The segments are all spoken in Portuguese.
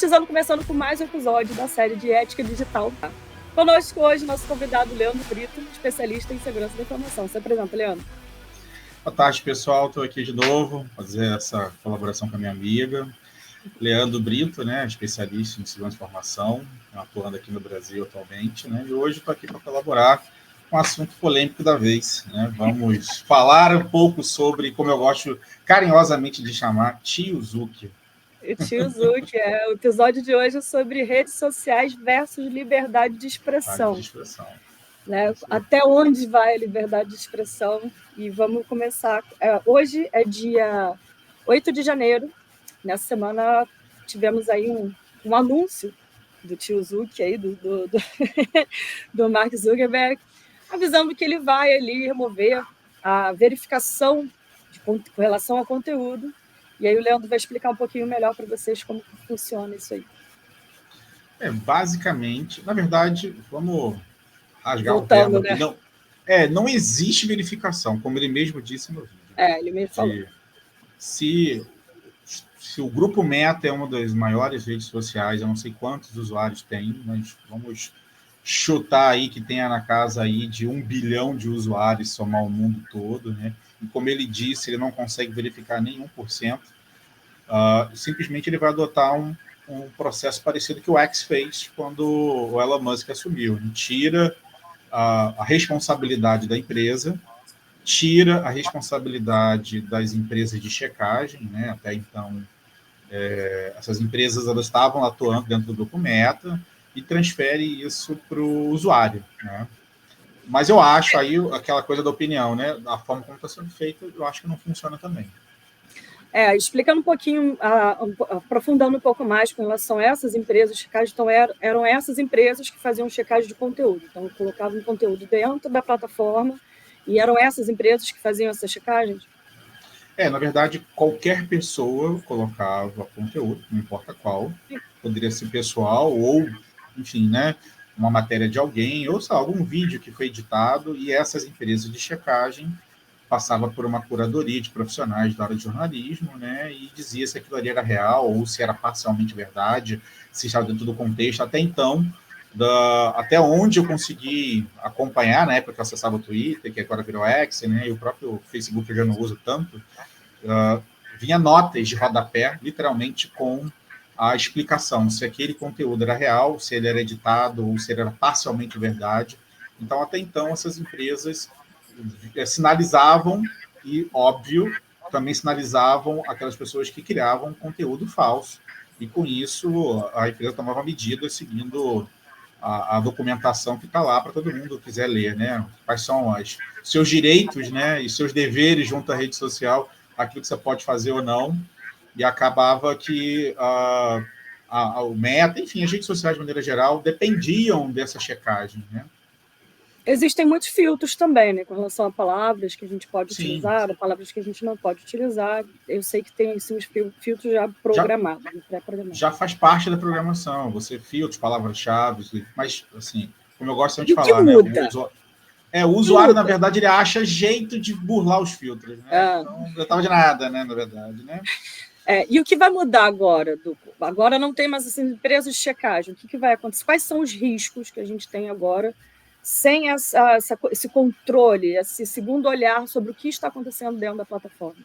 Monetizando, começando com mais um episódio da série de Ética Digital. Conosco hoje, nosso convidado Leandro Brito, especialista em segurança da informação. Se apresenta, Leandro. Boa tarde, pessoal. Estou aqui de novo, fazer essa colaboração com a minha amiga. Leandro Brito, né, especialista em segurança da informação, atuando aqui no Brasil atualmente, né, e hoje estou aqui para colaborar com o assunto polêmico da vez, né. Vamos falar um pouco sobre, como eu gosto carinhosamente de chamar, Tio Zuc. Tio Zuc, o episódio de hoje é sobre redes sociais versus liberdade de expressão. Né? Até onde vai a liberdade de expressão? E vamos começar. Hoje é dia 8 de janeiro. Nessa semana tivemos aí um anúncio do Tio Zuc, aí, do Mark Zuckerberg, avisando que ele vai ali remover a verificação com relação ao conteúdo. E aí o Leandro vai explicar um pouquinho melhor para vocês como funciona isso aí. Basicamente, na verdade, vamos rasgar Voltando, o termo aqui. Né? Não existe verificação, como ele mesmo disse no vídeo. Ele mesmo falou. Se o Grupo Meta é uma das maiores redes sociais, eu não sei quantos usuários tem, mas vamos chutar aí que tenha na casa aí de 1 bilhão de usuários, somar o mundo todo, né? E como ele disse, ele não consegue verificar nem 1%. Simplesmente ele vai adotar um processo parecido que o X fez quando o Elon Musk assumiu. Ele tira a responsabilidade da empresa, tira a responsabilidade das empresas de checagem, né? Até então, essas empresas elas estavam atuando dentro do Grupo Meta e transfere isso para o usuário, né? Mas eu acho aí aquela coisa da opinião, né? A forma como está sendo feita, eu acho que não funciona também. Explicando um pouquinho, aprofundando um pouco mais com relação a essas empresas de checagem, então eram essas empresas que faziam checagem de conteúdo, então colocavam conteúdo dentro da plataforma e eram essas empresas que faziam essas checagens? Na verdade, qualquer pessoa colocava conteúdo, não importa qual, poderia ser pessoal ou, enfim, né, uma matéria de alguém, ou algum vídeo que foi editado, e essas empresas de checagem passava por uma curadoria de profissionais da área de jornalismo, né, e dizia se aquilo ali era real ou se era parcialmente verdade, se estava dentro do contexto. Até então, até onde eu consegui acompanhar, na época que eu acessava o Twitter, que agora virou X, né, e o próprio Facebook eu já não uso tanto, vinha notas de rodapé, literalmente com a explicação se aquele conteúdo era real, se ele era editado ou se ele era parcialmente verdade. Então, até então, essas empresas sinalizavam e, óbvio, também sinalizavam aquelas pessoas que criavam conteúdo falso. E, com isso, a empresa tomava medidas seguindo a documentação que está lá para todo mundo que quiser ler, né? Quais são os seus direitos, né, e seus deveres junto à rede social, aquilo que você pode fazer ou não. E acabava que o Meta, enfim, as redes sociais de maneira geral, dependiam dessa checagem, né? Existem muitos filtros também, né, com relação a palavras que a gente pode utilizar, Sim. Palavras que a gente não pode utilizar. Eu sei que tem assim, os filtros já programados, pré-programados. Já faz parte da programação, você filtra palavras-chave, mas, assim, como eu gosto sempre de falar, né, o usuário, na verdade, ele acha jeito de burlar os filtros, né? Então, não estava de nada, né, na verdade, né? E o que vai mudar agora? Agora não tem mais assim, empresas de checagem. O que vai acontecer? Quais são os riscos que a gente tem agora sem esse controle, esse segundo olhar sobre o que está acontecendo dentro da plataforma?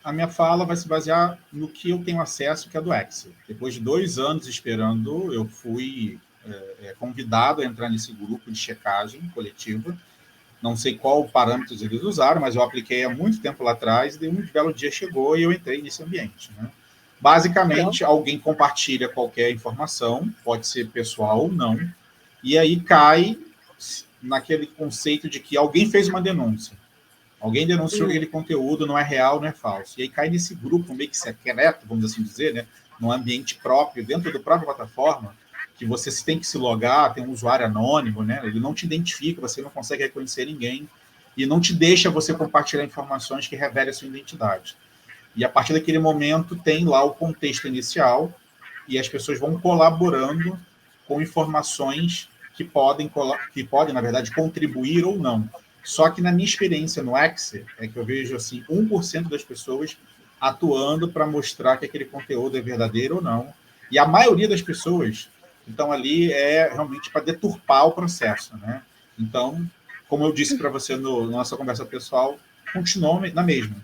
A minha fala vai se basear no que eu tenho acesso, que é do Excel. Depois de 2 anos esperando, eu fui convidado a entrar nesse grupo de checagem coletiva. Não sei qual parâmetros eles usaram, mas eu apliquei há muito tempo lá atrás, e um belo dia chegou e eu entrei nesse ambiente, né? Basicamente, alguém compartilha qualquer informação, pode ser pessoal ou não, e aí cai naquele conceito de que alguém fez uma denúncia. Alguém denunciou aquele conteúdo, não é real, não é falso. E aí cai nesse grupo meio que secreto, vamos assim dizer, né? Num ambiente próprio, dentro da própria plataforma, que você tem que se logar, tem um usuário anônimo, né? Ele não te identifica, você não consegue reconhecer ninguém e não te deixa você compartilhar informações que revelem a sua identidade. E a partir daquele momento tem lá o contexto inicial e as pessoas vão colaborando com informações que podem, na verdade, contribuir ou não. Só que na minha experiência no Excel, é que eu vejo assim, 1% das pessoas atuando para mostrar que aquele conteúdo é verdadeiro ou não. E a maioria das pessoas que estão ali é realmente para deturpar o processo, né? Então, como eu disse para você na nossa conversa pessoal, continua na mesma.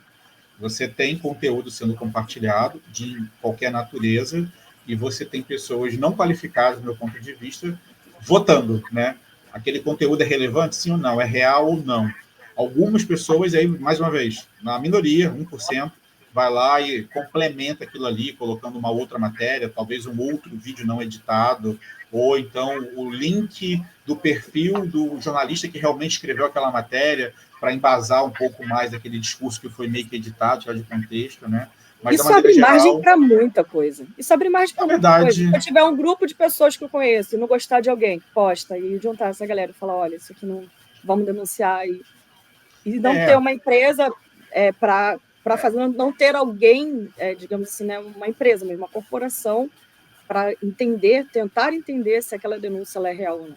Você tem conteúdo sendo compartilhado de qualquer natureza e você tem pessoas não qualificadas, do meu ponto de vista, votando, né? Aquele conteúdo é relevante, sim ou não? É real ou não? Algumas pessoas, aí, mais uma vez, na minoria, 1%, vai lá e complementa aquilo ali, colocando uma outra matéria, talvez um outro vídeo não editado, ou então o link do perfil do jornalista que realmente escreveu aquela matéria para embasar um pouco mais daquele discurso que foi meio que editado, tirado de contexto, né? Mas, isso abre margem para muita coisa. Isso abre margem para muita coisa. Se eu tiver um grupo de pessoas que eu conheço e não gostar de alguém, posta, e juntar essa galera e falar, olha, isso aqui não... Vamos denunciar. E não ter uma empresa para fazer... Não ter alguém, digamos assim, né, uma empresa, mesmo uma corporação, para tentar entender se aquela denúncia ela é real ou não.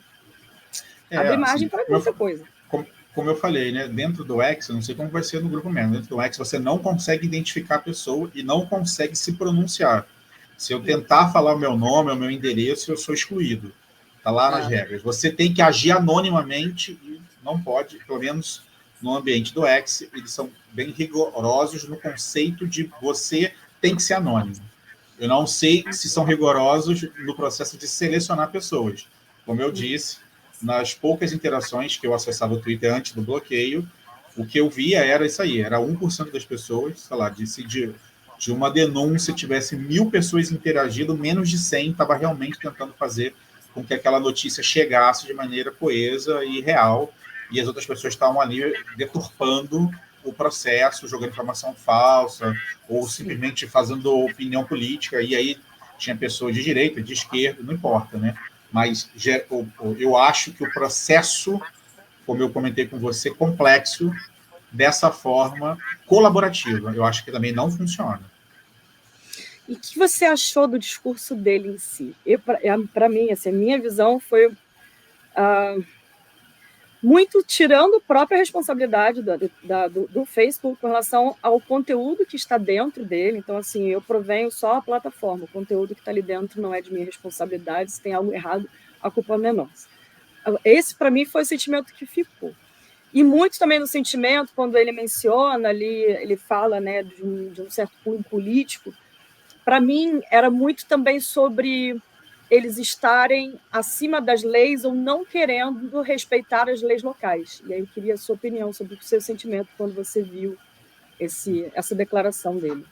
Abre margem para muita coisa. Como eu falei, né, dentro do X, eu não sei como vai ser no grupo mesmo, dentro do X você não consegue identificar a pessoa e não consegue se pronunciar. Se eu tentar falar o meu nome, o meu endereço, eu sou excluído. Está lá nas regras. Você tem que agir anonimamente e não pode, pelo menos no ambiente do X, eles são bem rigorosos no conceito de você tem que ser anônimo. Eu não sei se são rigorosos no processo de selecionar pessoas. Como eu disse, nas poucas interações que eu acessava o Twitter antes do bloqueio, o que eu via era isso aí, era 1% das pessoas, sei lá, de uma denúncia tivesse 1.000 pessoas interagindo, menos de 100 estava realmente tentando fazer com que aquela notícia chegasse de maneira coesa e real, e as outras pessoas estavam ali deturpando o processo, jogando informação falsa, ou simplesmente fazendo opinião política, e aí tinha pessoas de direita, de esquerda, não importa, né? Mas eu acho que o processo, como eu comentei com você, complexo, dessa forma colaborativa, eu acho que também não funciona. E o que você achou do discurso dele em si? Para mim, assim, a minha visão foi muito tirando a própria responsabilidade do Facebook com relação ao conteúdo que está dentro dele. Então, assim, eu provenho só a plataforma. O conteúdo que está ali dentro não é de minha responsabilidade. Se tem algo errado, a culpa não é nossa. Esse, para mim, foi o sentimento que ficou. E muito também no sentimento, quando ele menciona ali, ele fala, né, de um certo cunho político, para mim era muito também sobre eles estarem acima das leis ou não querendo respeitar as leis locais. E aí eu queria a sua opinião sobre o seu sentimento quando você viu essa declaração dele.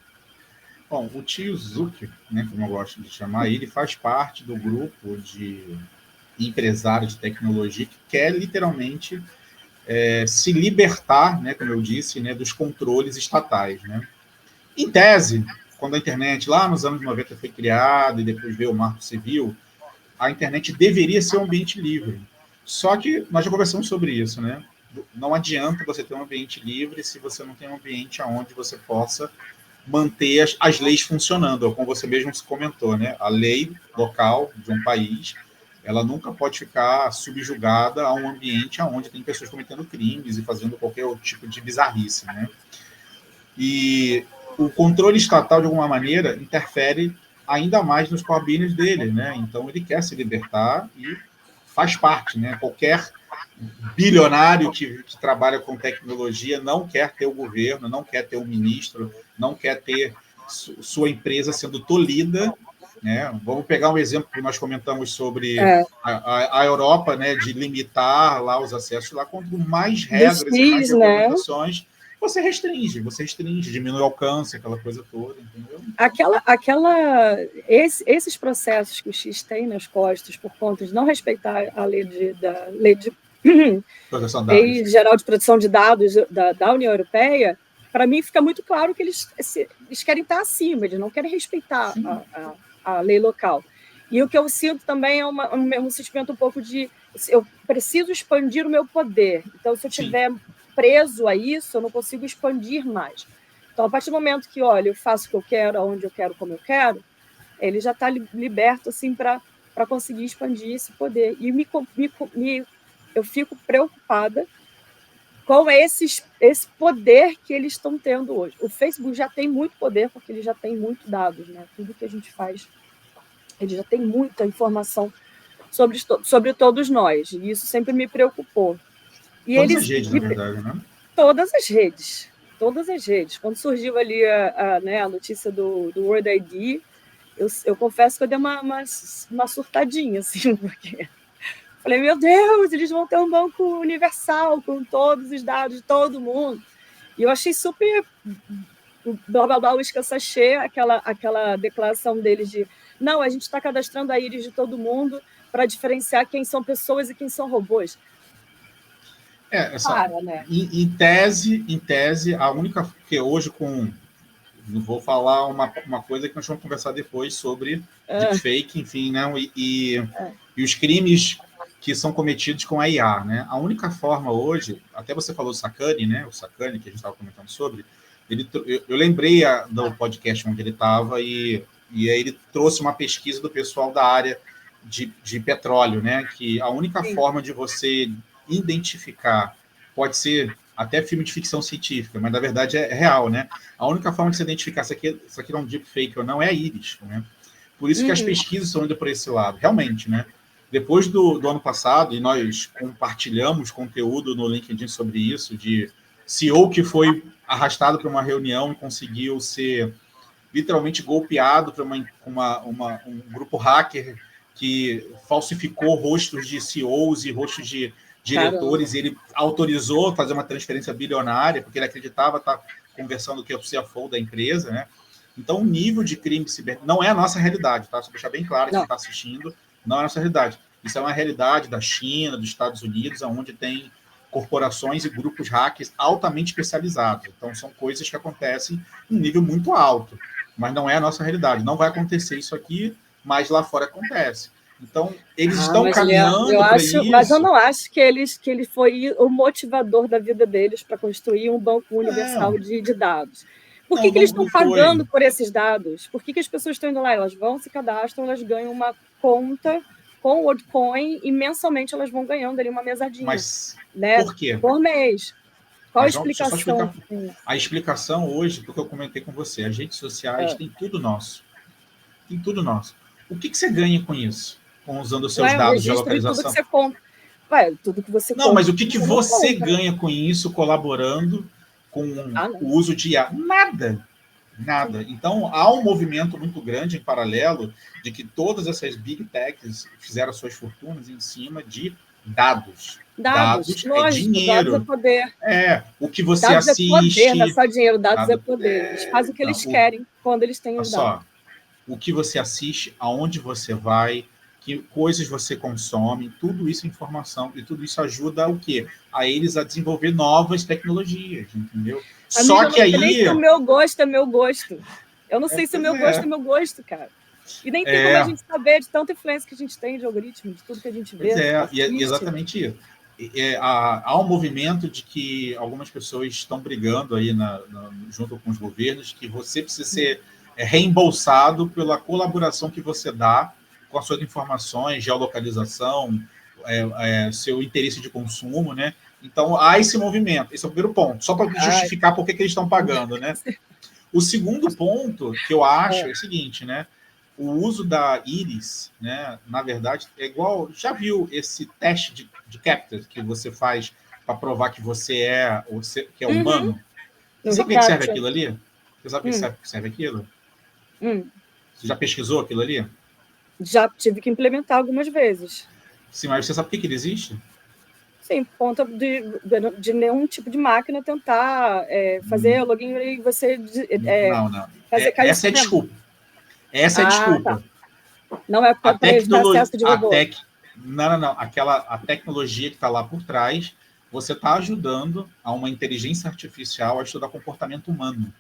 Bom, o tio Zuck, né, como eu gosto de chamar, ele faz parte do grupo de empresários de tecnologia que quer literalmente se libertar, né, como eu disse, né, dos controles estatais. Né? Em tese, quando a internet lá nos anos 90 foi criada e depois veio o Marco Civil, a internet deveria ser um ambiente livre. Só que nós já conversamos sobre isso, né? Não adianta você ter um ambiente livre se você não tem um ambiente onde você possa manter as leis funcionando, como você mesmo se comentou, né? A lei local de um país, ela nunca pode ficar subjugada a um ambiente onde tem pessoas cometendo crimes e fazendo qualquer tipo de bizarrice, né? E o controle estatal, de alguma maneira, interfere ainda mais nos core business dele, né? Então ele quer se libertar e faz parte, né? Qualquer bilionário que trabalha com tecnologia não quer ter o governo, não quer ter o ministro, não quer ter sua empresa sendo tolhida, né? Vamos pegar um exemplo que nós comentamos sobre a Europa, né? De limitar lá os acessos lá, quanto mais regras e mais regulamentações, você restringe, diminui o alcance, aquela coisa toda, entendeu? Esses processos que o X tem nas costas por conta de não respeitar a lei Geral de Proteção de Dados da União Europeia, para mim fica muito claro que eles querem estar acima, eles não querem respeitar a lei local. E o que eu sinto também é um sentimento um pouco de eu preciso expandir o meu poder. Então, se eu estiver preso a isso, eu não consigo expandir mais. Então, a partir do momento que, olha, eu faço o que eu quero, aonde eu quero, como eu quero, ele já está liberto assim, para conseguir expandir esse poder. E eu fico preocupada com esse poder que eles estão tendo hoje. O Facebook já tem muito poder, porque ele já tem muitos dados, né? Tudo que a gente faz Ele já tem muita informação sobre todos nós, e isso sempre me preocupou. E todas as redes, na verdade, né? Todas as redes. Quando surgiu ali a notícia do World ID, eu confesso que eu dei uma surtadinha, assim, porque falei, meu Deus, eles vão ter um banco universal com todos os dados de todo mundo. E eu achei super blá blá blá, uísque sachê, aquela declaração deles de não, a gente está cadastrando a íris de todo mundo para diferenciar quem são pessoas e quem são robôs. Né? Em tese, a única que hoje não vou falar uma coisa que nós vamos conversar depois sobre deepfake, enfim, né? E os crimes que são cometidos com a IA, né? A única forma hoje, até você falou do Sacani, né? O Sacani, que a gente estava comentando sobre, eu lembrei do podcast onde ele estava e aí ele trouxe uma pesquisa do pessoal da área de petróleo, né? Que a única forma de você identificar, pode ser até filme de ficção científica, mas na verdade é real, né? A única forma de se identificar se aqui é um deepfake ou não é a íris, né? Por isso que as pesquisas estão indo por esse lado, realmente, né? Depois do ano passado, e nós compartilhamos conteúdo no LinkedIn sobre isso, de CEO que foi arrastado para uma reunião e conseguiu ser literalmente golpeado por um grupo hacker que falsificou rostos de CEOs e rostos de diretores. Ele autorizou fazer uma transferência bilionária, porque ele acreditava estar conversando com o CFO da empresa, né? Então, o nível de crime cibernético não é a nossa realidade, tá? Só deixar bem claro que quem está assistindo, não é a nossa realidade. Isso é uma realidade da China, dos Estados Unidos, onde tem corporações e grupos hackers altamente especializados. Então, são coisas que acontecem em um nível muito alto, mas não é a nossa realidade. Não vai acontecer isso aqui, mas lá fora acontece. Então, eles estão caminhando para isso. Mas eu não acho que ele foi o motivador da vida deles para construir um banco universal de dados. Por que eles estão pagando por esses dados? Por que as pessoas estão indo lá? Elas vão, se cadastram, elas ganham uma conta com o WorldCoin e mensalmente elas vão ganhando ali uma mesadinha. Mas por quê? Por mês. Qual a explicação? A explicação hoje, porque eu comentei com você, as redes sociais têm tudo nosso. Tem tudo nosso. O que você ganha com isso? Usando os seus dados de localização? Tudo que você compra. Tudo que você não, mas o que você ganha com isso colaborando com o uso de IA? Nada. Então, há um movimento muito grande em paralelo de que todas essas big techs fizeram suas fortunas em cima de dados. Dados lógico, é dinheiro. Dados é poder. O que você dados assiste... Dados é poder, não é só dinheiro, dados é poder. Eles fazem o que eles querem quando eles têm os dados. O que você assiste, aonde você vai, que coisas você consome, tudo isso é informação, e tudo isso ajuda o quê? A eles a desenvolver novas tecnologias, entendeu? Amiga, só que aí... Nem se o meu gosto é meu gosto. Eu não sei se o meu gosto é meu gosto, cara. E nem tem como a gente saber de tanta influência que a gente tem de algoritmo, de tudo que a gente vê. E é exatamente isso. Há um movimento de que algumas pessoas estão brigando aí junto com os governos, que você precisa ser reembolsado pela colaboração que você dá com as suas informações, geolocalização, seu interesse de consumo, né? Então, há esse movimento. Esse é o primeiro ponto, só para justificar por que eles estão pagando, né? O segundo ponto que eu acho é o seguinte, né? O uso da íris, né? Na verdade, é igual... Já viu esse teste de captcha que você faz para provar que você é humano? Você sabe o que serve aquilo ali? Você sabe o que serve aquilo? Você já pesquisou aquilo ali? Já tive que implementar algumas vezes. Sim, mas você sabe por que ele existe? Sim, por conta de nenhum tipo de máquina tentar fazer login e você... não. Essa é a desculpa. Essa é a desculpa. Tá. Não é para evitar acesso de robô. Não. A tecnologia que está lá por trás, você está ajudando a uma inteligência artificial a estudar comportamento humano.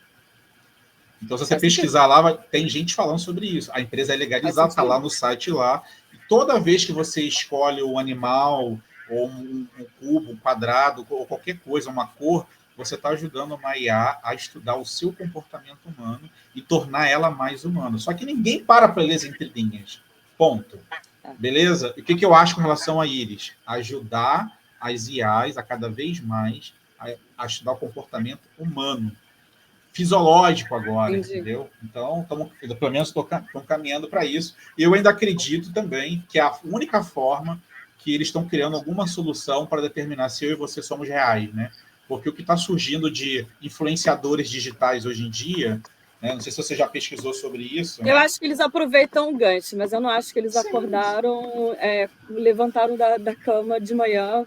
Então, se você pesquisar lá, tem gente falando sobre isso. A empresa é legalizada, está lá no site lá. E toda vez que você escolhe um animal, ou um cubo, um quadrado, ou qualquer coisa, uma cor, você está ajudando uma IA a estudar o seu comportamento humano e tornar ela mais humana. Só que ninguém para ler as entrelinhas. Ponto. Beleza? E o que eu acho com relação a íris? Ajudar as IAs a cada vez mais a estudar o comportamento humano. fisiológico agora, entendeu? Então, pelo menos estão caminhando para isso. E eu ainda acredito também que é a única forma que eles estão criando alguma solução para determinar se eu e você somos reais, né? Porque o que está surgindo de influenciadores digitais hoje em dia, né? Não sei se você já pesquisou sobre isso. Eu acho que eles aproveitam o gancho, mas eu não acho que eles acordaram, levantaram da cama de manhã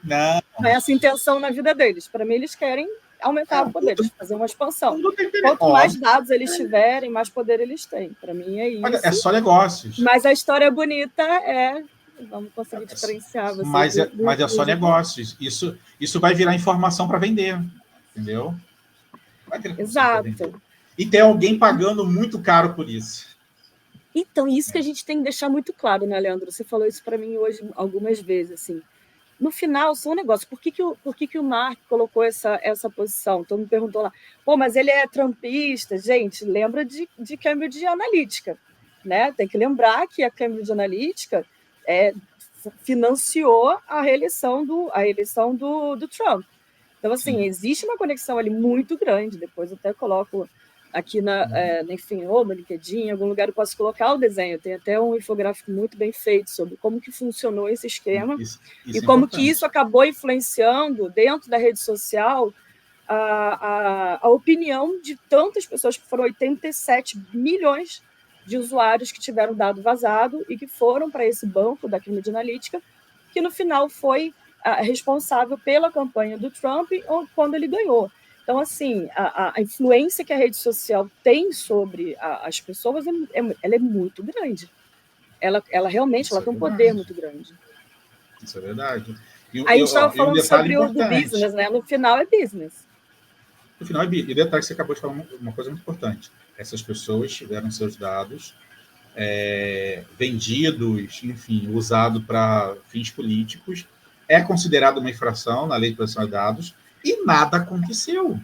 com essa intenção na vida deles. Para mim, eles querem aumentar o poder, fazer uma expansão. Quanto mais dados eles tiverem, mais poder eles têm. Para mim é isso. É só negócios. Mas a história bonita vamos conseguir diferenciar. Mas é só negócios. Isso vai virar informação para vender, entendeu? Exato. E tem alguém pagando muito caro por isso. Então, isso que a gente tem que deixar muito claro, né, Leandro? Você falou isso para mim hoje algumas vezes, assim. No final, são negócios. Por que o Mark colocou essa posição? Então, me perguntou lá, mas ele é trumpista. Gente, lembra de Cambridge Analytica, né? Tem que lembrar que a Cambridge Analytica financiou a reeleição do Trump. Então, assim, existe uma conexão ali muito grande. Depois eu até coloco aqui enfim, ou no LinkedIn, em algum lugar eu posso colocar o desenho. Tem até um infográfico muito bem feito sobre como que funcionou esse esquema e como que isso acabou influenciando dentro da rede social a opinião de tantas pessoas, que foram 87 milhões de usuários que tiveram dado vazado e que foram para esse banco da Cambridge Analytica, que no final foi responsável pela campanha do Trump quando ele ganhou. Então, assim, a influência que a rede social tem sobre as pessoas ela é muito grande. Ela realmente tem um poder muito grande. Isso é verdade. A gente estava falando sobre o do business, né? No final é business. No final é business. E detalhe que você acabou de falar uma coisa muito importante. Essas pessoas tiveram seus dados vendidos, enfim, usados para fins políticos. É considerado uma infração na lei de proteção de dados. E nada aconteceu.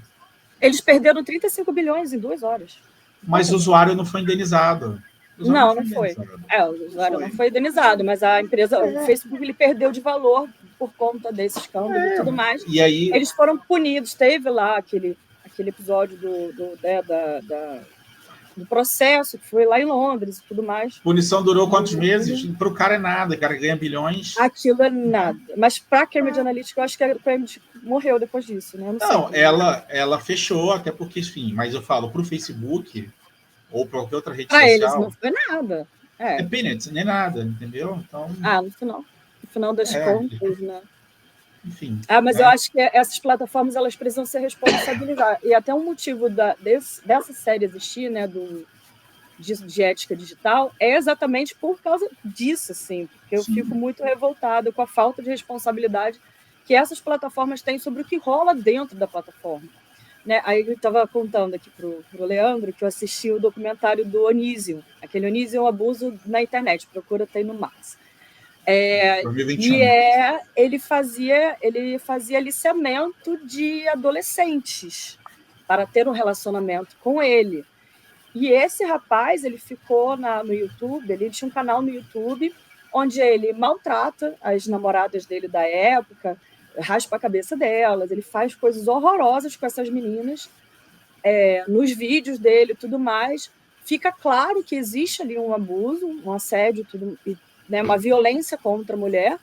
Eles perderam 35 bilhões em 2 horas. Mas o usuário não foi indenizado. Não foi. O usuário não foi indenizado, mas a empresa, o Facebook, ele perdeu de valor por conta desse escândalo e tudo mais. E aí eles foram punidos. Teve lá aquele episódio do processo, que foi lá em Londres e tudo mais. Punição durou quantos meses? Para o cara é nada, o cara ganha bilhões. Aquilo é nada. Mas para a Cambridge Analytica, eu acho que a Cambridge morreu depois disso, né? Não, ela fechou, até porque, enfim, mas eu falo, para o Facebook ou para qualquer outra rede social... Para eles não foi nada. É peanuts, nem nada, entendeu? Então... no final das contas, né? Enfim. Mas eu acho que essas plataformas, elas precisam ser responsabilizadas. E até um motivo dessa série existir, né, de ética digital, é exatamente por causa disso, assim, porque eu fico muito revoltada com a falta de responsabilidade que essas plataformas têm sobre o que rola dentro da plataforma. Né? Aí eu estava contando aqui para o Leandro que eu assisti o documentário do Onision, aquele Onision Abuso na Internet, procura ter no Max. 2021. E ele fazia aliciamento de adolescentes para ter um relacionamento com ele. E esse rapaz, ele ficou no YouTube, ele tinha um canal no YouTube onde ele maltrata as namoradas dele da época, raspa a cabeça delas, ele faz coisas horrorosas com essas meninas, nos vídeos dele e tudo mais. Fica claro que existe ali um abuso, um assédio, tudo, né, uma violência contra a mulher,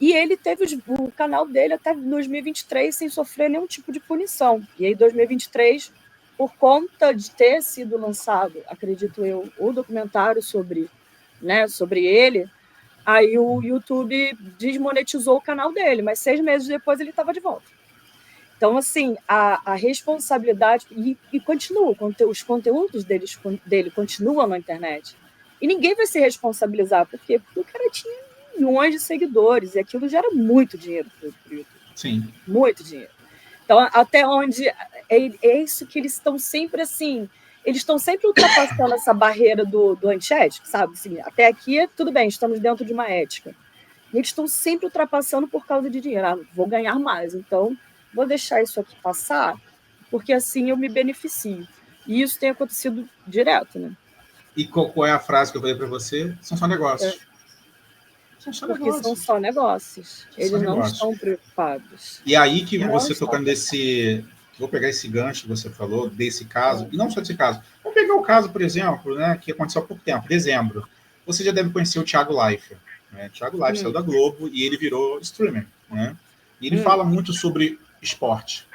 e ele teve o canal dele até 2023 sem sofrer nenhum tipo de punição. E aí, em 2023, por conta de ter sido lançado, acredito eu, o documentário sobre ele, aí o YouTube desmonetizou o canal dele, mas 6 meses depois ele estava de volta. Então, assim, a responsabilidade... E continua, os conteúdos dele continuam na internet. E ninguém vai se responsabilizar. Por quê? Porque o cara tinha milhões de seguidores, e aquilo gera muito dinheiro para o YouTube. Sim. Muito dinheiro. Então, até onde... É isso que eles estão sempre, assim... Eles estão sempre ultrapassando essa barreira do antiético, sabe? Assim, até aqui, tudo bem, estamos dentro de uma ética. E eles estão sempre ultrapassando por causa de dinheiro. Vou ganhar mais, então vou deixar isso aqui passar, porque assim eu me beneficio. E isso tem acontecido direto, né? E qual é a frase que eu falei para você? São só negócios. São só porque negócios. São só negócios. Eles não estão preocupados. E aí que você tocando vou pegar esse gancho que você falou, desse caso, e não só desse caso. Vamos pegar o caso, por exemplo, né, que aconteceu há pouco tempo, dezembro. Você já deve conhecer o Thiago Leifert. Né? O Thiago Leifert saiu da Globo e ele virou streamer. Né? E ele fala muito sobre esporte.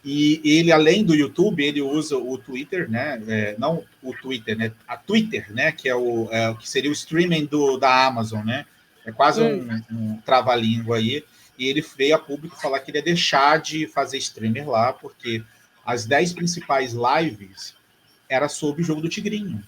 E ele, além do YouTube, ele usa o Twitter, né? Não o Twitter, né? A Twitter, né? Que que seria o streaming da Amazon, né? É quase um trava-língua aí. E ele veio a público falar que ele ia deixar de fazer streamer lá, porque as 10 principais lives era sobre o jogo do Tigrinho.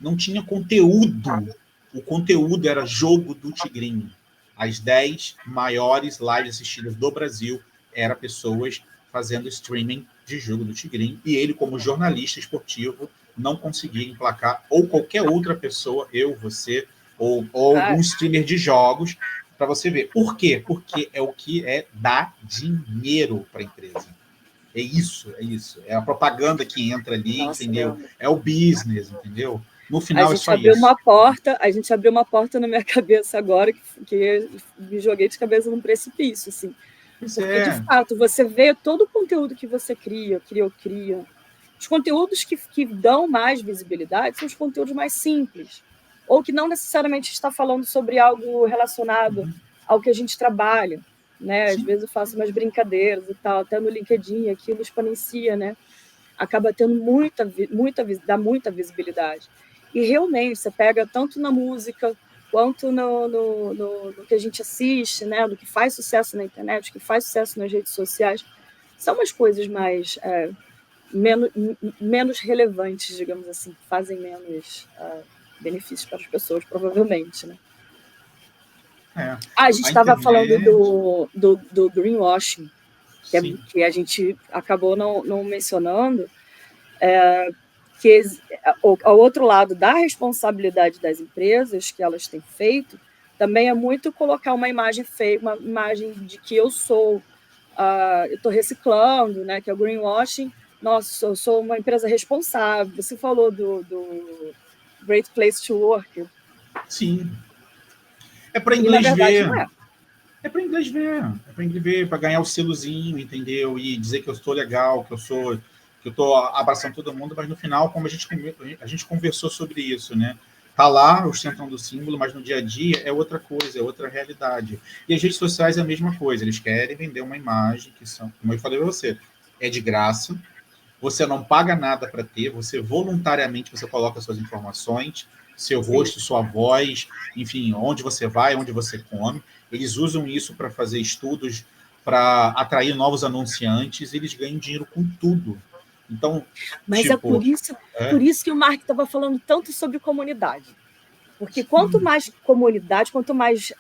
Não tinha conteúdo. O conteúdo era jogo do Tigrinho. As 10 maiores lives assistidas do Brasil eram pessoas fazendo streaming de jogo do Tigrinho, e ele, como jornalista esportivo, não conseguia emplacar, ou qualquer outra pessoa, eu, você, ou algum streamer de jogos, para você ver. Por quê? Porque é o que dá dinheiro para a empresa. É isso. É a propaganda que entra ali, entendeu? É o business, entendeu? No final é só isso. A gente abriu uma porta na minha cabeça agora, que me joguei de cabeça num precipício, assim. Porque, de fato, você vê todo o conteúdo que você cria. Os conteúdos que dão mais visibilidade são os conteúdos mais simples, ou que não necessariamente está falando sobre algo relacionado ao que a gente trabalha. Né? Às vezes eu faço umas brincadeiras e tal, até no LinkedIn, aquilo exponencia, né? Acaba tendo dá muita visibilidade. E realmente, você pega tanto na música, quanto no que a gente assiste, né? No que faz sucesso na internet, que faz sucesso nas redes sociais, são umas coisas mais menos relevantes, digamos assim, que fazem menos benefícios para as pessoas, provavelmente, né? A gente estava falando do greenwashing, que a gente acabou não mencionando, que ao outro lado da responsabilidade das empresas que elas têm feito, também é muito colocar uma imagem feia, uma imagem de que eu estou reciclando, né, que é o greenwashing. Nossa, eu sou uma empresa responsável. Você falou do Great Place to Work. Sim. É para inglês ver. É para inglês ver, para ganhar o selozinho, entendeu? E dizer que eu estou legal, que eu estou abraçando todo mundo, mas no final, como a gente conversou sobre isso, né? Tá lá ostentando o símbolo, mas no dia a dia é outra coisa, é outra realidade. E as redes sociais é a mesma coisa, eles querem vender uma imagem que são, como eu falei para você, é de graça, você não paga nada para ter, você voluntariamente você coloca suas informações, seu rosto, sua voz, enfim, onde você vai, onde você come. Eles usam isso para fazer estudos, para atrair novos anunciantes, e eles ganham dinheiro com tudo. Então, mas é por isso que o Mark estava falando tanto sobre comunidade. Porque quanto mais comunidade, quanto mais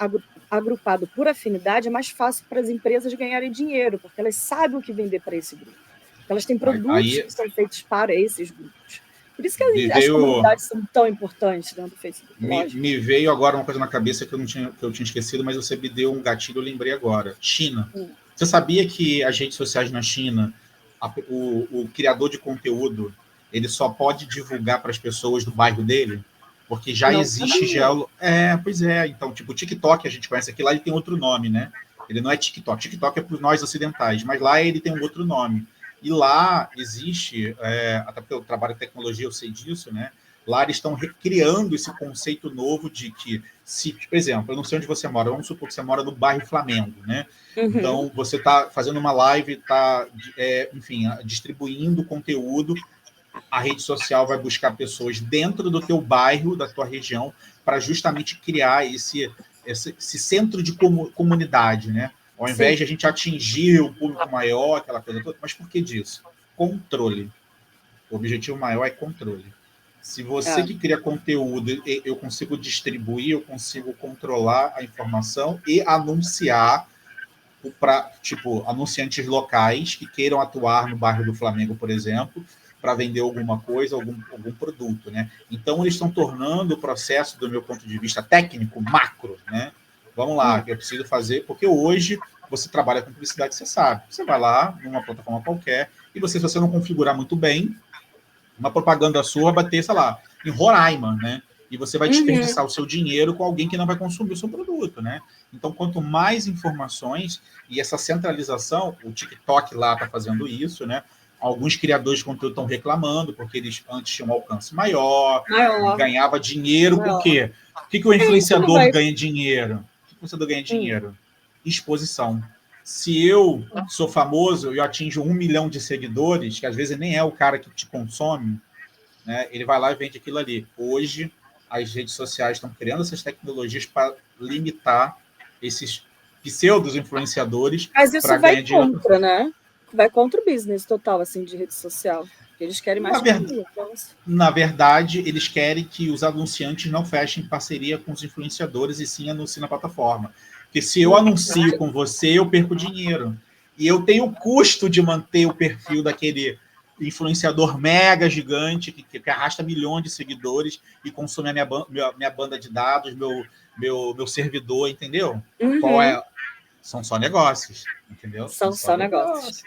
agrupado por afinidade, é mais fácil para as empresas ganharem dinheiro, porque elas sabem o que vender para esse grupo. Elas têm produtos que são feitos para esses grupos. Por isso que as comunidades são tão importantes dentro do Facebook. Me veio agora uma coisa na cabeça que eu tinha esquecido, mas você me deu um gatilho, eu lembrei agora. China. Você sabia que as redes sociais na China, o criador de conteúdo, ele só pode divulgar para as pessoas do bairro dele? Porque já existe pois é. Então, tipo, o TikTok, a gente conhece aqui, lá ele tem outro nome, né? Ele não é TikTok. TikTok é para nós ocidentais, mas lá ele tem um outro nome. E lá existe, até porque eu trabalho em tecnologia, eu sei disso, né? Lá eles estão recriando esse conceito novo de que, por exemplo, eu não sei onde você mora, vamos supor que você mora no bairro Flamengo, né? Então, você está fazendo uma live, está, enfim, distribuindo conteúdo, a rede social vai buscar pessoas dentro do teu bairro, da tua região, para justamente criar esse centro de comunidade, né? Ao invés de a gente atingir um público maior, aquela coisa toda. Mas por que disso? Controle. O objetivo maior é controle. Se você que cria conteúdo, eu consigo distribuir, eu consigo controlar a informação e anunciar para, tipo, anunciantes locais que queiram atuar no bairro do Flamengo, por exemplo, para vender alguma coisa, algum produto, né? Então, eles estão tornando o processo, do meu ponto de vista técnico, macro, né? Vamos lá, que eu preciso fazer, porque hoje você trabalha com publicidade, você sabe. Você vai lá, numa plataforma qualquer, e se você não configurar muito bem, uma propaganda sua vai bater, sei lá, em Roraima, né? E você vai desperdiçar o seu dinheiro com alguém que não vai consumir o seu produto, né? Então, quanto mais informações e essa centralização, o TikTok lá está fazendo isso, né? Alguns criadores de conteúdo estão reclamando, porque eles antes tinham um alcance maior. Ganhava dinheiro com o quê? O que o influenciador ganha dinheiro? O que o influenciador ganha dinheiro? Exposição. Se eu sou famoso e eu atinjo 1 milhão de seguidores, que às vezes nem é o cara que te consome, né? Ele vai lá e vende aquilo ali. Hoje, as redes sociais estão criando essas tecnologias para limitar esses pseudos influenciadores. Mas isso vai contra, né? Vai contra o business total, assim, de rede social. Eles querem mais Na verdade, eles querem que os anunciantes não fechem parceria com os influenciadores e sim anunciem na plataforma. Porque se eu anuncio com você, eu perco dinheiro. E eu tenho o custo de manter o perfil daquele influenciador mega gigante que arrasta milhões de seguidores e consome a minha banda de dados, meu servidor, entendeu? Qual é? São só negócios, entendeu? São só negócios.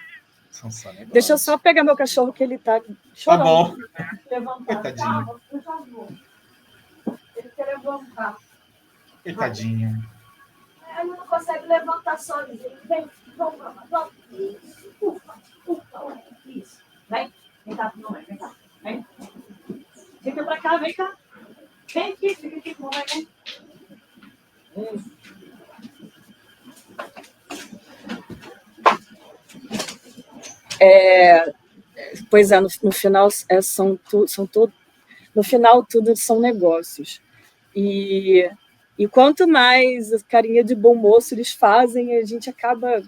São só negócios. Deixa eu só pegar meu cachorro que ele tá chorando. Tá bom. Levantar. Coitadinho. Por favor. Ele quer levantar. Coitadinho. Ele não consegue levantar sozinho. Vem, vamos. Isso. Ufa. Isso. Vem cá, mamãe, vem cá. Vem. Fica pra cá, vem cá. Vem aqui, fica aqui com mamãe, vem. Pois é, no final no final tudo são negócios. E quanto mais carinha de bom moço eles fazem, a gente acaba,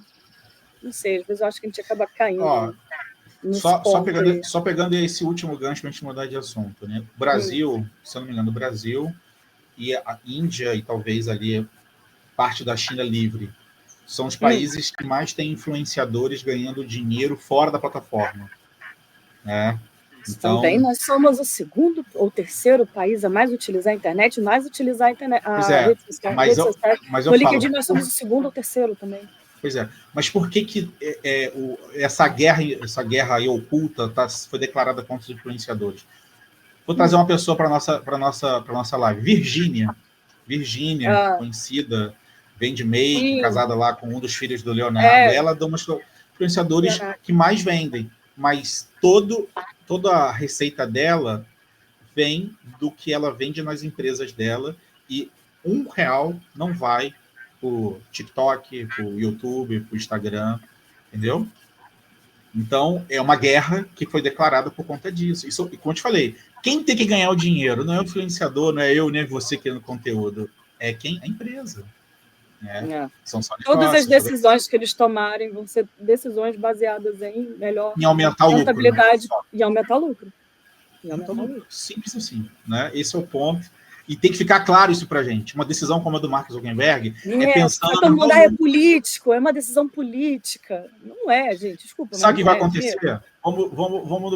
não sei, às vezes eu acho que a gente acaba caindo. Só pegando esse último gancho para a gente mudar de assunto, né? O Brasil, se eu não me engano, o Brasil e a Índia e talvez ali parte da China livre são os países que mais têm influenciadores ganhando dinheiro fora da plataforma. Né? Então, também nós somos o segundo ou terceiro país a mais utilizar a internet, mais utilizar a internet. No LinkedIn nós somos o segundo ou terceiro também. Pois é, mas por que essa guerra aí oculta foi declarada contra os influenciadores? Vou trazer uma pessoa para nossa live. Virgínia, conhecida, vende make, casada lá com um dos filhos do Leonardo. Ela é uma dos influenciadores que mais vendem, mas toda a receita dela vem do que ela vende nas empresas dela e R$1 não vai para o TikTok, para o YouTube, para o Instagram, entendeu? Então, é uma guerra que foi declarada por conta disso. E como eu te falei, quem tem que ganhar o dinheiro não é o influenciador, não é eu, nem você criando conteúdo, é a empresa. Né? São só todas as decisões que eles tomarem vão ser decisões baseadas em aumentar o lucro. E aumentar o lucro. Simples assim. Né? Esse é o ponto. E tem que ficar claro isso para a gente. Uma decisão como a do Mark Zuckerberg é pensando... Todo mundo é político, é uma decisão política. Não é, gente, desculpa. Sabe o que vai acontecer? Vamos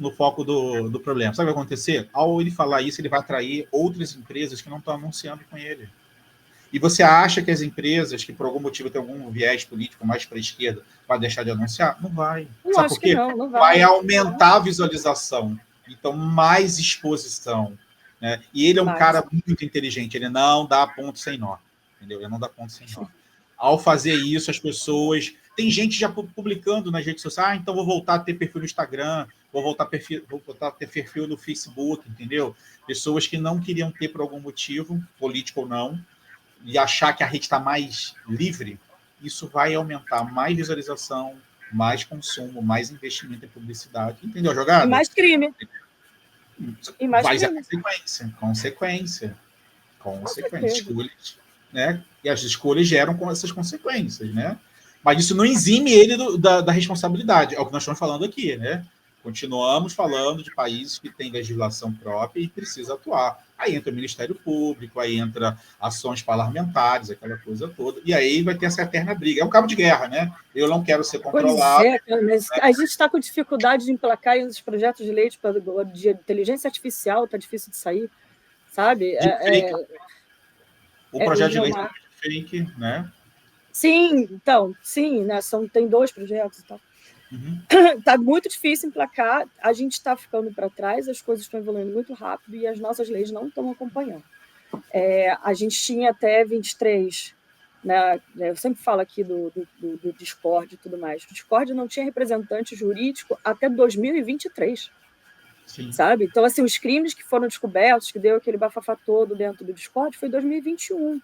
no foco do problema. Sabe o que vai acontecer? Ao ele falar isso, ele vai atrair outras empresas que não estão anunciando com ele. E você acha que as empresas que por algum motivo têm algum viés político mais para a esquerda vai deixar de anunciar? Não vai. Sabe por quê? Não vai aumentar a visualização. Então, mais exposição. Né? E ele é um cara muito inteligente. Ele não dá ponto sem nó. Entendeu? Ele não dá ponto sem nó. Ao fazer isso, as pessoas... Tem gente já publicando nas redes sociais, então vou voltar a ter perfil no Instagram, vou voltar a ter perfil no Facebook, entendeu? Pessoas que não queriam ter por algum motivo, político ou não, e achar que a rede está mais livre, isso vai aumentar mais visualização, mais consumo, mais investimento em publicidade. Entendeu a jogada? E mais crime. Mas a consequência. Escolhas, né? E as escolhas geram com essas consequências, né? Mas isso não exime ele da responsabilidade. É o que nós estamos falando aqui, né? Continuamos falando de países que têm legislação própria e precisa atuar. Aí entra o Ministério Público, aí entra ações parlamentares, aquela coisa toda. E aí vai ter essa eterna briga. É um cabo de guerra, né? Eu não quero ser controlado. Mas a gente está com dificuldade de emplacar os projetos de lei de inteligência artificial, está difícil de sair, sabe? O projeto de lei é fake, né? Sim, então, sim, né? Tem 2 projetos e tal. Está muito difícil emplacar, a gente está ficando para trás, as coisas estão evoluindo muito rápido e as nossas leis não estão acompanhando. A gente tinha até 23, né? Eu sempre falo aqui do Discord e tudo mais. O Discord não tinha representante jurídico até 2023. Sim. Sabe? Então, assim, os crimes que foram descobertos, que deu aquele bafafá todo dentro do Discord, foi em 2021.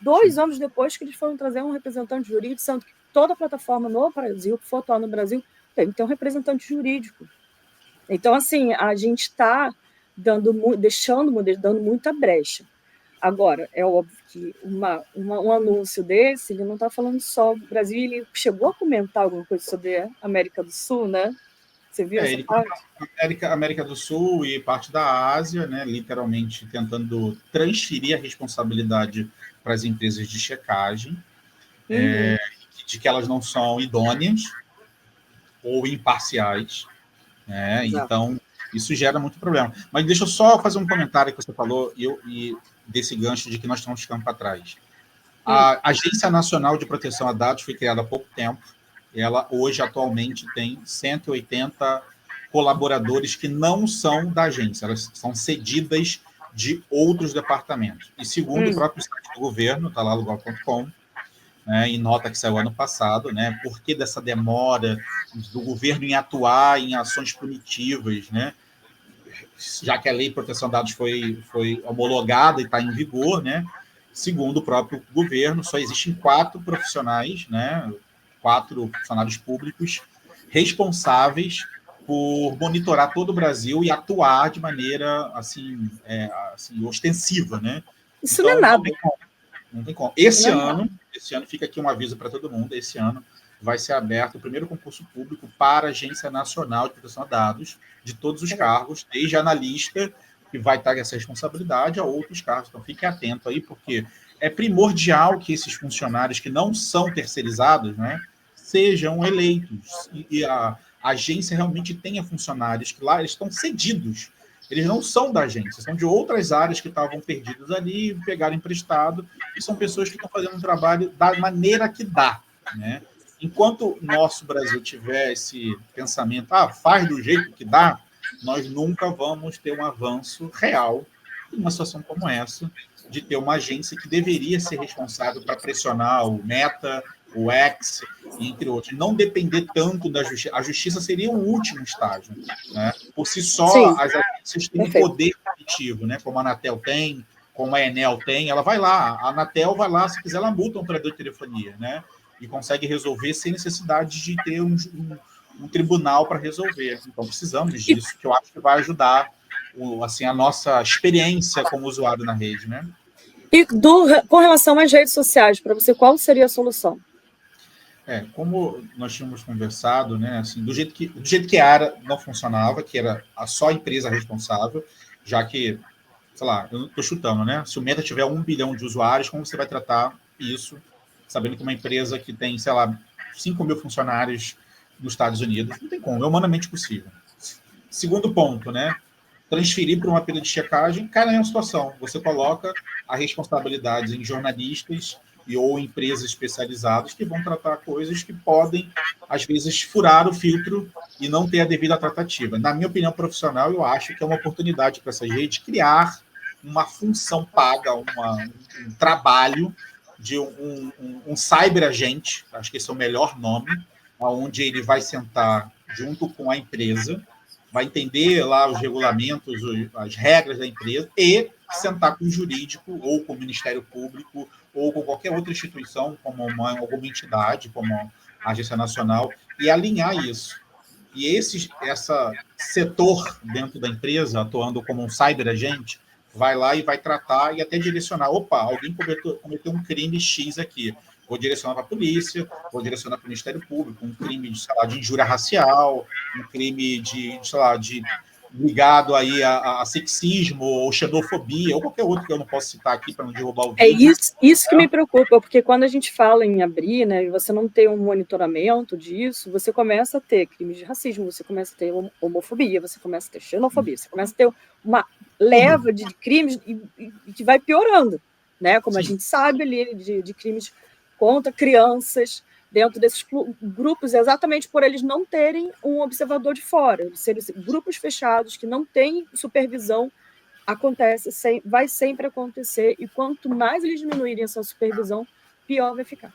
2 anos depois que eles foram trazer um representante jurídico, sendo que toda a plataforma no Brasil, que for atuar no Brasil, tem que ter um representante jurídico. Então, assim, a gente está dando muita brecha. Agora, é óbvio que um anúncio desse, ele não está falando só do Brasil, ele chegou a comentar alguma coisa sobre a América do Sul, né? Você viu essa parte? América do Sul e parte da Ásia, né, literalmente tentando transferir a responsabilidade para as empresas de checagem, de que elas não são idôneas ou imparciais. Né? Então, isso gera muito problema. Mas deixa eu só fazer um comentário que você falou e desse gancho de que nós estamos ficando para trás. A Agência Nacional de Proteção a Dados foi criada há pouco tempo. Ela, hoje, atualmente, tem 180 colaboradores que não são da agência, elas são cedidas de outros departamentos. E segundo o próprio site do governo, está lá, lugar.com, né, em nota que saiu ano passado, né, por que dessa demora do governo em atuar em ações punitivas, né, já que a Lei de Proteção de Dados foi homologada e está em vigor, né, segundo o próprio governo, só existem 4 profissionais, né, 4 funcionários públicos responsáveis por monitorar todo o Brasil e atuar de maneira assim, ostensiva, né? Isso então, não é nada. Não tem como. Esse ano fica aqui um aviso para todo mundo, esse ano vai ser aberto o primeiro concurso público para a Agência Nacional de Proteção a Dados, de todos os cargos, desde analista, que vai estar essa responsabilidade, a outros cargos. Então, fique atento aí, porque é primordial que esses funcionários que não são terceirizados, né, sejam eleitos. E a agência realmente tenha funcionários que lá eles estão cedidos. Eles não são da agência, são de outras áreas que estavam perdidos ali, pegaram emprestado, e são pessoas que estão fazendo um trabalho da maneira que dá, né? Enquanto nosso Brasil tiver esse pensamento, faz do jeito que dá, nós nunca vamos ter um avanço real em uma situação como essa, de ter uma agência que deveria ser responsável para pressionar o Meta, o X, entre outros. Não depender tanto da justiça. A justiça seria o último estágio. Né? Por si só, sim, as agências têm um poder punitivo, né? Como a Anatel tem, como a Enel tem. Ela vai lá, a Anatel vai lá, se quiser, ela multa um operador de telefonia, né? E consegue resolver sem necessidade de ter um tribunal para resolver. Então, precisamos disso, que eu acho que vai ajudar a nossa experiência como usuário na rede, né? E com relação às redes sociais, para você, qual seria a solução? Como nós tínhamos conversado, né, assim, do jeito que a área não funcionava, que era só a empresa responsável, já que, sei lá, eu estou chutando, né? Se o Meta tiver 1 bilhão de usuários, como você vai tratar isso, sabendo que uma empresa que tem, sei lá, 5 mil funcionários nos Estados Unidos, não tem como, é humanamente possível. Segundo ponto, né? Transferir para uma pilha de checagem, cai na mesma situação. Você coloca a responsabilidade em jornalistas ou empresas especializadas que vão tratar coisas que podem, às vezes, furar o filtro e não ter a devida tratativa. Na minha opinião profissional, eu acho que é uma oportunidade para essa rede criar uma função paga, um trabalho de um cyberagente, acho que esse é o melhor nome, onde ele vai sentar junto com a empresa, vai entender lá os regulamentos, as regras da empresa e sentar com o jurídico ou com o Ministério Público ou com qualquer outra instituição, como alguma entidade, como a Agência Nacional, e alinhar isso. E esse setor dentro da empresa, atuando como um cyberagente, vai lá e vai tratar e até direcionar. Opa, alguém cometeu um crime X aqui. Vou direcionar para a polícia, vou direcionar para o Ministério Público, um crime de injúria racial, um crime ligado aí a sexismo ou xenofobia, ou qualquer outro que eu não posso citar aqui para não derrubar o vídeo. É isso que me preocupa, porque quando a gente fala em abrir, né, e você não tem um monitoramento disso, você começa a ter crimes de racismo, você começa a ter homofobia, você começa a ter xenofobia, você começa a ter uma leva de crimes e que vai piorando, né? Como a gente sabe ali, de crimes contra crianças, dentro desses grupos, exatamente por eles não terem um observador de fora, serem grupos fechados que não têm supervisão. Vai sempre acontecer, e quanto mais eles diminuírem essa supervisão, pior vai ficar.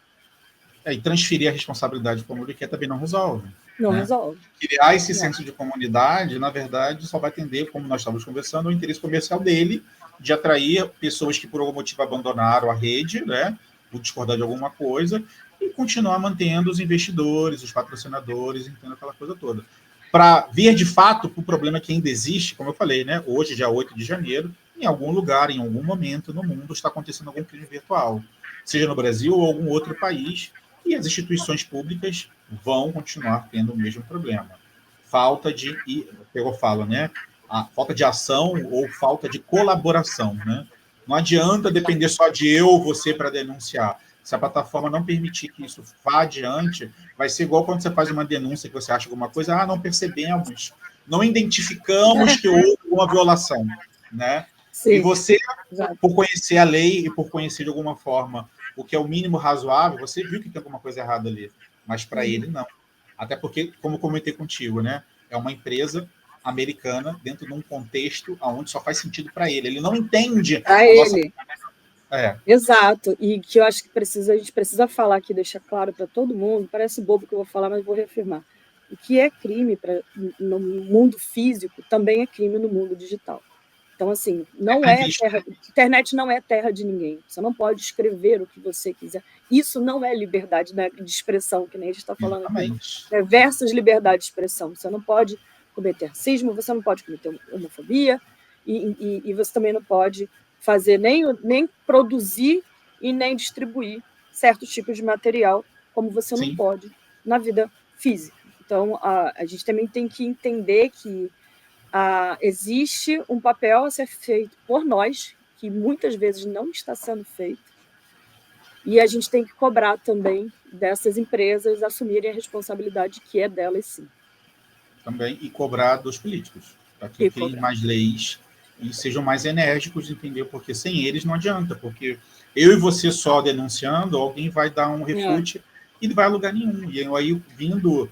E transferir a responsabilidade para o Muriquet também não resolve. Não resolve. Criar esse senso de comunidade, na verdade, só vai atender, como nós estávamos conversando, o interesse comercial dele, de atrair pessoas que por algum motivo abandonaram a rede, né, por discordar de alguma coisa, e continuar mantendo os investidores, os patrocinadores, entendendo aquela coisa toda. Para ver de fato o problema que ainda existe, como eu falei, né, hoje, dia 8 de janeiro, em algum lugar, em algum momento no mundo, está acontecendo algum crime virtual, seja no Brasil ou algum outro país, e as instituições públicas vão continuar tendo o mesmo problema. Falta de, eu falo, né, a falta de ação ou falta de colaboração, né? Não adianta depender só de eu ou você para denunciar. Se a plataforma não permitir que isso vá adiante, vai ser igual quando você faz uma denúncia que você acha alguma coisa, não percebemos, não identificamos que houve uma violação, né? Sim, e você, por conhecer a lei e por conhecer de alguma forma o que é o mínimo razoável, você viu que tem alguma coisa errada ali, mas para ele não. Até porque, como comentei contigo, né, é uma empresa americana dentro de um contexto onde só faz sentido para ele. Ele não entende a ele. Exato, e que eu acho que a gente precisa falar aqui, deixar claro para todo mundo, parece bobo que eu vou falar, mas vou reafirmar. O que é crime no mundo físico também é crime no mundo digital. Então, assim, internet não é terra de ninguém. Você não pode escrever o que você quiser. Isso não é liberdade, né, de expressão, que nem a gente está falando aqui. Versus liberdade de expressão. Você não pode cometer racismo, você não pode cometer homofobia, e você também não pode fazer nem produzir e nem distribuir certos tipos de material, como você não pode na vida física. Então, a gente também tem que entender que existe um papel a ser feito por nós, que muitas vezes não está sendo feito, e a gente tem que cobrar também dessas empresas assumirem a responsabilidade que é delas, sim. Também, e cobrar dos políticos, para que criem mais leis e sejam mais enérgicos, entendeu? Porque sem eles não adianta, porque eu e você só denunciando, alguém vai dar um refute e não vai a lugar nenhum. E aí, vindo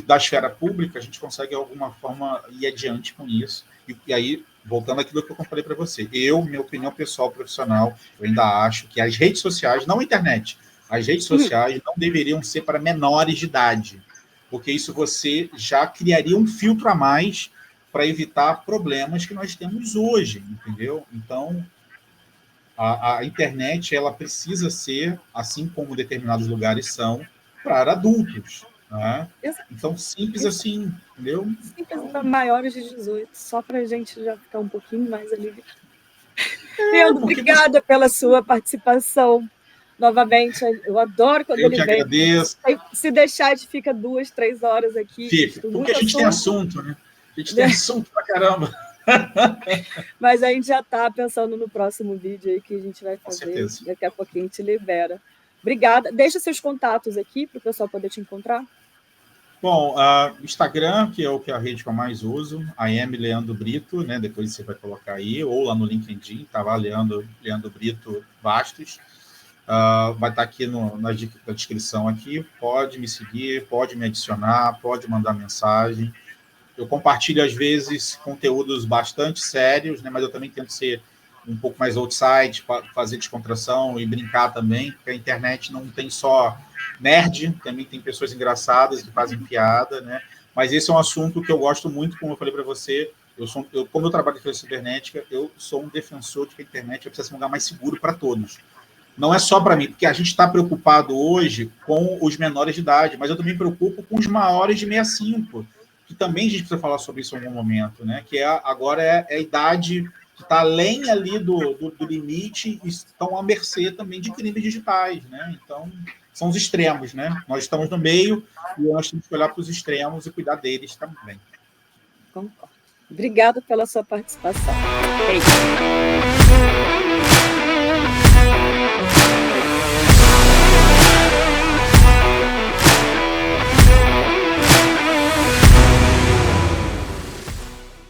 da esfera pública, a gente consegue, de alguma forma, ir adiante com isso. E aí, voltando àquilo que eu falei para você, minha opinião pessoal, profissional, eu ainda acho que as redes sociais, não a internet, as redes sociais não deveriam ser para menores de idade, porque isso você já criaria um filtro a mais para evitar problemas que nós temos hoje, entendeu? Então, a internet, ela precisa ser, assim como determinados lugares são, para adultos. Né? Então, simples assim, entendeu? Simples para maiores de 18, só para a gente já ficar um pouquinho mais aliviado. Leandro, obrigada pela sua participação. Novamente, eu adoro quando ele vem. Agradeço. Se deixar, a gente fica 2, 3 horas aqui. Fica, porque a gente tem assunto, né? A gente tem assunto pra caramba. Mas a gente já está pensando no próximo vídeo aí que a gente vai fazer. Daqui a pouquinho a gente libera. Obrigada. Deixa seus contatos aqui para o pessoal poder te encontrar. Bom, Instagram, que é a rede que eu mais uso, AM Leandro Brito, né? Depois você vai colocar aí, ou lá no LinkedIn, tá lá, Leandro Brito Bastos. Vai estar aqui na descrição aqui. Pode me seguir, pode me adicionar, pode mandar mensagem. Eu compartilho, às vezes, conteúdos bastante sérios, né? Mas eu também tento ser um pouco mais outside, fazer descontração e brincar também, porque a internet não tem só nerd, também tem pessoas engraçadas que fazem piada, né? Mas esse é um assunto que eu gosto muito, como eu falei para você, como eu trabalho em defesa cibernética, eu sou um defensor de que a internet precisa ser um lugar mais seguro para todos. Não é só para mim, porque a gente está preocupado hoje com os menores de idade, mas eu também me preocupo com os maiores de 65, que também a gente precisa falar sobre isso em algum momento, né? Que agora é a idade que está além ali do limite e estão à mercê também de crimes digitais, né? Então, são os extremos, né? Nós estamos no meio e nós temos que olhar para os extremos e cuidar deles também. Concordo. Obrigada pela sua participação. Beijo.